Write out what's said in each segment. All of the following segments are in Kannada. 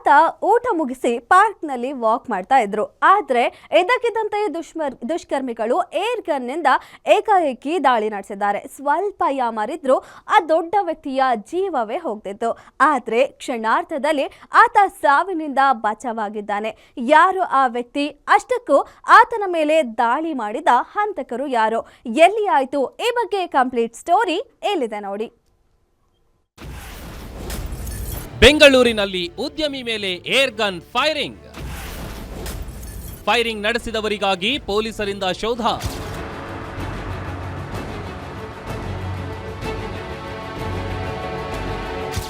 ಆತ ಊಟ ಮುಗಿಸಿ ಪಾರ್ಕ್ನಲ್ಲಿ ವಾಕ್ ಮಾಡ್ತಾ ಇದ್ರು. ಆದ್ರೆ ಇದಕ್ಕಿದ್ದಂತೆ ದುಷ್ಕರ್ಮಿಗಳು ಏರ್ ಗನ್ ನಿಂದ ಏಕಾಏಕಿ ದಾಳಿ ನಡೆಸಿದ್ದಾರೆ. ಸ್ವಲ್ಪ ಯಾಮಾರಿದ್ರು ಆ ದೊಡ್ಡ ವ್ಯಕ್ತಿಯ ಜೀವವೇ ಹೋಗ್ತಿತ್ತು. ಆದ್ರೆ ಕ್ಷಣಾರ್ಧದಲ್ಲಿ ಆತ ಸಾವಿನಿಂದ ಬಚಾವಾಗಿದ್ದಾನೆ. ಯಾರು ಆ ವ್ಯಕ್ತಿ? ಅಷ್ಟಕ್ಕೂ ಆತನ ಮೇಲೆ ದಾಳಿ ಮಾಡಿದ ಹಂತಕರು ಯಾರು? ಎಲ್ಲಿ ಆಯ್ತು? ಈ ಬಗ್ಗೆ ಕಂಪ್ಲೀಟ್ ಸ್ಟೋರಿ ಎಲ್ಲಿದೆ ನೋಡಿ. ಬೆಂಗಳೂರಿನಲ್ಲಿ ಉದ್ಯಮಿ ಮೇಲೆ ಏರ್ ಗನ್ ಫೈರಿಂಗ್ ನಡೆಸಿದವರಿಗಾಗಿ ಪೊಲೀಸರಿಂದ ಶೋಧ.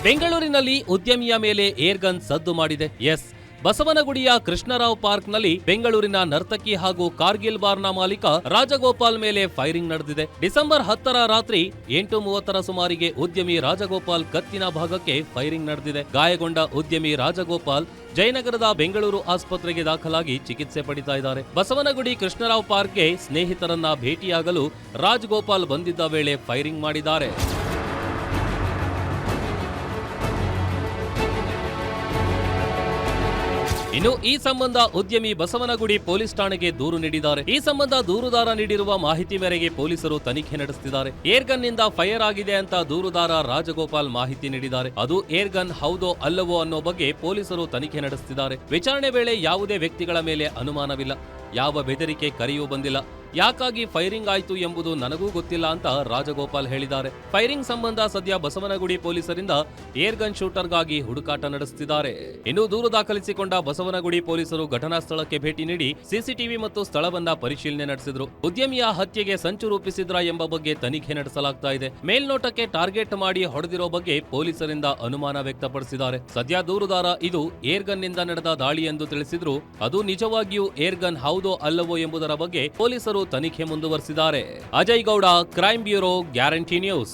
ಬೆಂಗಳೂರಿನಲ್ಲಿ ಉದ್ಯಮಿಯ ಮೇಲೆ ಏರ್ ಗನ್ ಸದ್ದು ಮಾಡಿದೆ. ಎಸ್, ಬಸವನಗುಡಿಯ ಕೃಷ್ಣರಾವ್ ಪಾರ್ಕ್ನಲ್ಲಿ ಬೆಂಗಳೂರಿನ ನರ್ತಕಿ ಹಾಗೂ ಕಾರ್ಗಿಲ್ ಬಾರ್ನ ಮಾಲೀಕ ರಾಜಗೋಪಾಲ್ ಮೇಲೆ ಫೈರಿಂಗ್ ನಡೆದಿದೆ. ಡಿಸೆಂಬರ್ 10ರ ರಾತ್ರಿ 8:30 ಸುಮಾರಿಗೆ ಉದ್ಯಮಿ ರಾಜಗೋಪಾಲ್ ಕತ್ತಿನ ಭಾಗಕ್ಕೆ ಫೈರಿಂಗ್ ನಡೆದಿದೆ. ಗಾಯಗೊಂಡ ಉದ್ಯಮಿ ರಾಜಗೋಪಾಲ್ ಜಯನಗರದ ಬೆಂಗಳೂರು ಆಸ್ಪತ್ರೆಗೆ ದಾಖಲಾಗಿ ಚಿಕಿತ್ಸೆ ಪಡಿತಾ ಇದ್ದಾರೆ. ಬಸವನಗುಡಿ ಕೃಷ್ಣರಾವ್ ಪಾರ್ಕ್ಗೆ ಸ್ನೇಹಿತರನ್ನ ಭೇಟಿಯಾಗಲು ರಾಜಗೋಪಾಲ್ ಬಂದಿದ್ದ ವೇಳೆ ಫೈರಿಂಗ್ ಮಾಡಿದ್ದಾರೆ. ಇನ್ನು ಈ ಸಂಬಂಧ ಉದ್ಯಮಿ ಬಸವನಗುಡಿ ಪೊಲೀಸ್ ಠಾಣೆಗೆ ದೂರು ನೀಡಿದ್ದಾರೆ. ಈ ಸಂಬಂಧ ದೂರುದಾರ ನೀಡಿರುವ ಮಾಹಿತಿ ಮೇರೆಗೆ ಪೊಲೀಸರು ತನಿಖೆ ನಡೆಸುತ್ತಿದ್ದಾರೆ. ಏರ್ ಗನ್ ನಿಂದ ಫೈರ್ ಆಗಿದೆ ಅಂತ ದೂರುದಾರ ರಾಜಗೋಪಾಲ್ ಮಾಹಿತಿ ನೀಡಿದ್ದಾರೆ. ಅದು ಏರ್ ಗನ್ ಹೌದೋ ಅಲ್ಲವೋ ಅನ್ನೋ ಬಗ್ಗೆ ಪೊಲೀಸರು ತನಿಖೆ ನಡೆಸುತ್ತಿದ್ದಾರೆ. ವಿಚಾರಣೆ ವೇಳೆ ಯಾವುದೇ ವ್ಯಕ್ತಿಗಳ ಮೇಲೆ ಅನುಮಾನವಿಲ್ಲ, ಯಾವ ಬೆದರಿಕೆ ಕರೆಯೂ ಬಂದಿಲ್ಲ. ಯಾಕಾಗಿ ಫೈರಿಂಗ್ ಆಯ್ತು ಎಂಬುದು ನನಗೂ ಗೊತ್ತಿಲ್ಲ ಅಂತ ರಾಜಗೋಪಾಲ್ ಹೇಳಿದ್ದಾರೆ. ಫೈರಿಂಗ್ ಸಂಬಂಧ ಸದ್ಯ ಬಸವನಗುಡಿ ಪೊಲೀಸರಿಂದ ಏರ್ ಗನ್ ಶೂಟರ್ಗಾಗಿ ಹುಡುಕಾಟ ನಡೆಸುತ್ತಿದ್ದಾರೆ. ಇನ್ನು ದೂರು ದಾಖಲಿಸಿಕೊಂಡ ಬಸವನಗುಡಿ ಪೊಲೀಸರು ಘಟನಾ ಸ್ಥಳಕ್ಕೆ ಭೇಟಿ ನೀಡಿ ಸಿಸಿಟಿವಿ ಮತ್ತು ಸ್ಥಳವನ್ನ ಪರಿಶೀಲನೆ ನಡೆಸಿದ್ರು. ಉದ್ಯಮಿಯ ಹತ್ಯೆಗೆ ಸಂಚು ರೂಪಿಸಿದ್ರ ಎಂಬ ಬಗ್ಗೆ ತನಿಖೆ ನಡೆಸಲಾಗ್ತಾ ಇದೆ. ಮೇಲ್ನೋಟಕ್ಕೆ ಟಾರ್ಗೆಟ್ ಮಾಡಿ ಹೊಡೆದಿರೋ ಬಗ್ಗೆ ಪೊಲೀಸರಿಂದ ಅನುಮಾನ ವ್ಯಕ್ತಪಡಿಸಿದ್ದಾರೆ. ಸದ್ಯ ದೂರುದಾರ ಇದು ಏರ್ ಗನ್ ನಿಂದ ನಡೆದ ದಾಳಿ ಎಂದು ತಿಳಿಸಿದ್ರು. ಅದು ನಿಜವಾಗಿಯೂ ಏರ್ ಗನ್ ಹೌದೋ ಅಲ್ಲವೋ ಎಂಬುದರ ಬಗ್ಗೆ ಪೊಲೀಸರು ತನಿಖೆ ಮುಂದುವರೆಸಿದ್ದಾರೆ. Ajay Gowda, crime bureau, guarantee news.